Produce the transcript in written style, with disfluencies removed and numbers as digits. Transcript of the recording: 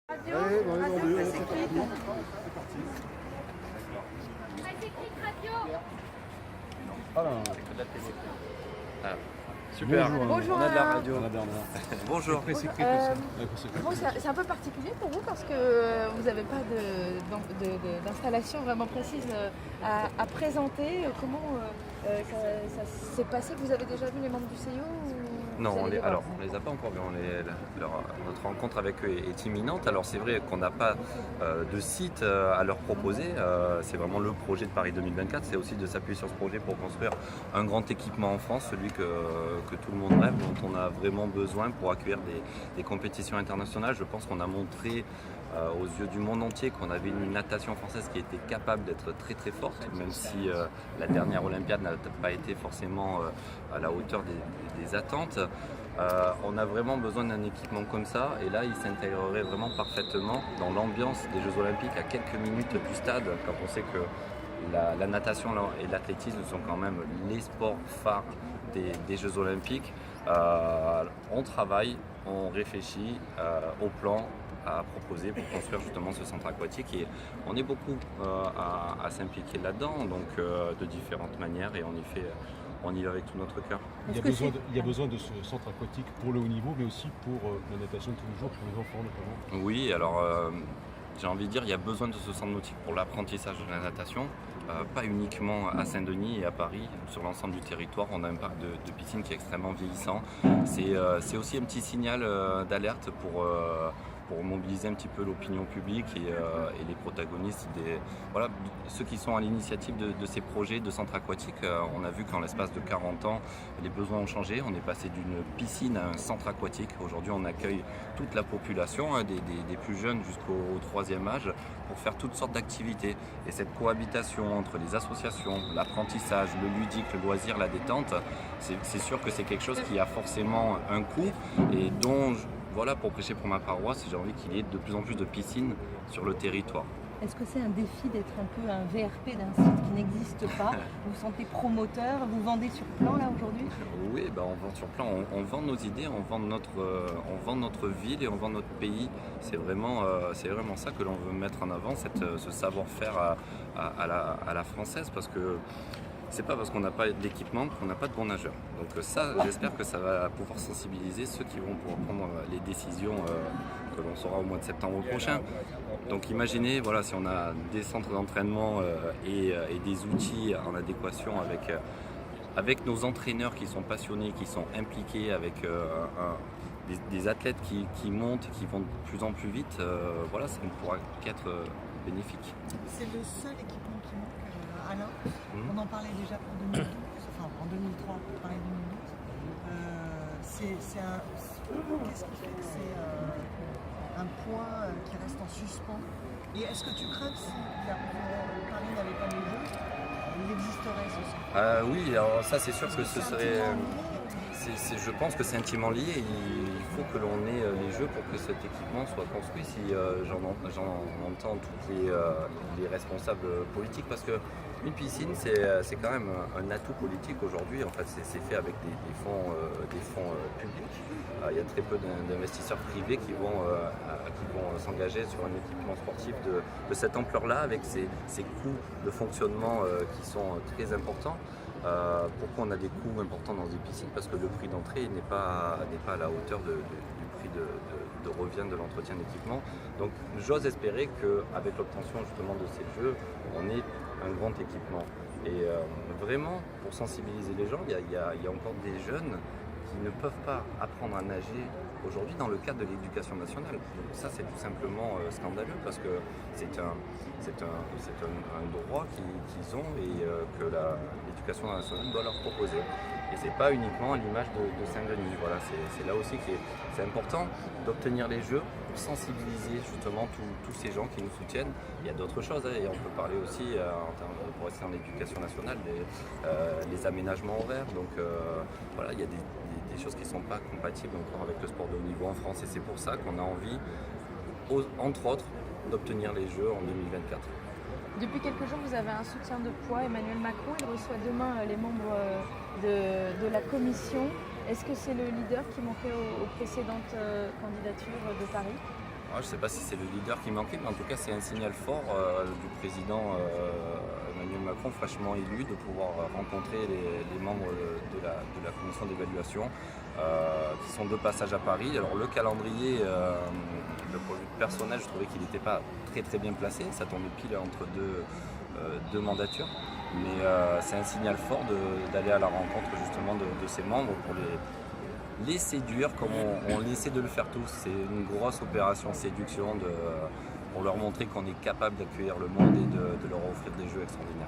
Radio, Allez, bon, radio, vendu, ça c'est s'écrit. parti. Ça s'écrit radio. Alors, Ah, super. Bonjour On a de la Alain. radio. Bonjour. Bon, c'est un peu particulier pour vous parce que vous n'avez pas d'installation vraiment précise à présenter. Comment ça s'est passé? Vous avez déjà vu les membres du CIO Non, on les a pas encore vus. Notre rencontre avec eux est imminente. Alors c'est vrai qu'on n'a pas de site à leur proposer. C'est vraiment le projet de Paris 2024. C'est aussi de s'appuyer sur ce projet pour construire un grand équipement en France, celui que tout le monde rêve, dont on a vraiment besoin pour accueillir des compétitions internationales. Je pense qu'on a montré aux yeux du monde entier qu'on avait une natation française qui était capable d'être très très forte, même si la dernière Olympiade n'a pas été forcément à la hauteur des attentes. On a vraiment besoin d'un équipement comme ça, et là il s'intégrerait vraiment parfaitement dans l'ambiance des Jeux Olympiques à quelques minutes du stade, quand on sait que la natation et l'athlétisme sont quand même les sports phares des Jeux Olympiques. On travaille, on réfléchit au plan à proposer pour construire justement ce centre aquatique, et on est beaucoup à s'impliquer là-dedans, donc de différentes manières, et on y va avec tout notre cœur. Il y a besoin de ce centre aquatique pour le haut niveau, mais aussi pour la natation de tous les jours, pour les enfants notamment. Oui, alors j'ai envie de dire, il y a besoin de ce centre nautique pour l'apprentissage de la natation, pas uniquement à Saint-Denis et à Paris, sur l'ensemble du territoire. On a un parc de piscine qui est extrêmement vieillissant. C'est aussi un petit signal d'alerte pour mobiliser un petit peu l'opinion publique et les protagonistes, ceux qui sont à l'initiative de ces projets de centres aquatiques. On a vu qu'en l'espace de 40 ans, les besoins ont changé. On est passé d'une piscine à un centre aquatique. Aujourd'hui, on accueille toute la population, des plus jeunes jusqu'au 3e âge, pour faire toutes sortes d'activités. Et cette cohabitation entre les associations, l'apprentissage, le ludique, le loisir, la détente, c'est sûr que c'est quelque chose qui a forcément un coût, et dont... Voilà, pour prêcher pour ma paroisse, j'ai envie qu'il y ait de plus en plus de piscines sur le territoire. Est-ce que c'est un défi d'être un peu un VRP d'un site qui n'existe pas? Vous vous sentez promoteur? Vous vendez sur plan là aujourd'hui? Oui, on vend sur plan, on vend nos idées, on vend notre ville et on vend notre pays. C'est vraiment ça que l'on veut mettre en avant, ce savoir-faire à la française, parce que c'est pas parce qu'on n'a pas d'équipement qu'on n'a pas de bons nageurs. Donc ça, j'espère que ça va pouvoir sensibiliser ceux qui vont pouvoir prendre les décisions que l'on saura au mois de septembre prochain. Donc imaginez, voilà, si on a des centres d'entraînement et des outils en adéquation avec nos entraîneurs qui sont passionnés, qui sont impliqués, avec des athlètes qui montent, qui vont de plus en plus vite, voilà, ça ne pourra qu'être bénéfique. C'est le seul équipement qui manque, Alain. On en parlait déjà pour 2012, enfin en 2003 pour Paris 2012. Qu'est-ce qui fait que c'est un point qui reste en suspens? Et est-ce que tu crains que si Paris n'avait pas les jeux, il existerait ce centre? Oui, alors ça c'est sûr que ce serait... je pense que c'est intimement lié. Il faut que l'on ait les jeux pour que cet équipement soit construit. Si j'en entends tous les responsables politiques, parce que une piscine, c'est quand même un atout politique aujourd'hui. En fait, c'est fait avec des fonds publics. Il y a très peu d'investisseurs privés qui vont s'engager sur un équipement sportif de cette ampleur-là, avec ces coûts de fonctionnement qui sont très importants. Pourquoi on a des coûts importants dans des piscines? Parce que le prix d'entrée n'est pas à la hauteur du prix de revient de l'entretien d'équipement. Donc j'ose espérer qu'avec l'obtention justement de ces jeux, on ait un grand équipement. Et vraiment, pour sensibiliser les gens, il y a encore des jeunes qui ne peuvent pas apprendre à nager aujourd'hui dans le cadre de l'éducation nationale. Donc ça, c'est tout simplement scandaleux, parce que c'est un droit qu'ils ont, et que l'éducation nationale doit leur proposer. Et c'est pas uniquement à l'image de Saint-Denis. Voilà, c'est là aussi que c'est important d'obtenir les Jeux pour sensibiliser justement tous ces gens qui nous soutiennent. Il y a d'autres choses, et on peut parler aussi, pour rester en éducation nationale, les aménagements horaires. Donc voilà, il y a des choses qui ne sont pas compatibles encore avec le sport de haut niveau en France, et c'est pour ça qu'on a envie, entre autres, d'obtenir les Jeux en 2024. Depuis quelques jours, vous avez un soutien de poids. Emmanuel Macron, il reçoit demain les membres de la commission. Est-ce que c'est le leader qui manquait aux précédentes candidatures de Paris? Je ne sais pas si c'est le leader qui manquait, mais en tout cas c'est un signal fort du président Emmanuel Macron, fraîchement élu, de pouvoir rencontrer les membres de la commission d'évaluation qui sont de passage à Paris. Alors le calendrier, le point de vue personnel, je trouvais qu'il n'était pas très bien placé, ça tombait pile entre deux mandatures, mais c'est un signal fort d'aller à la rencontre justement de ces membres pour les séduire comme on essaie de le faire tous. C'est une grosse opération séduction pour leur montrer qu'on est capable d'accueillir le monde et de leur offrir des jeux extraordinaires.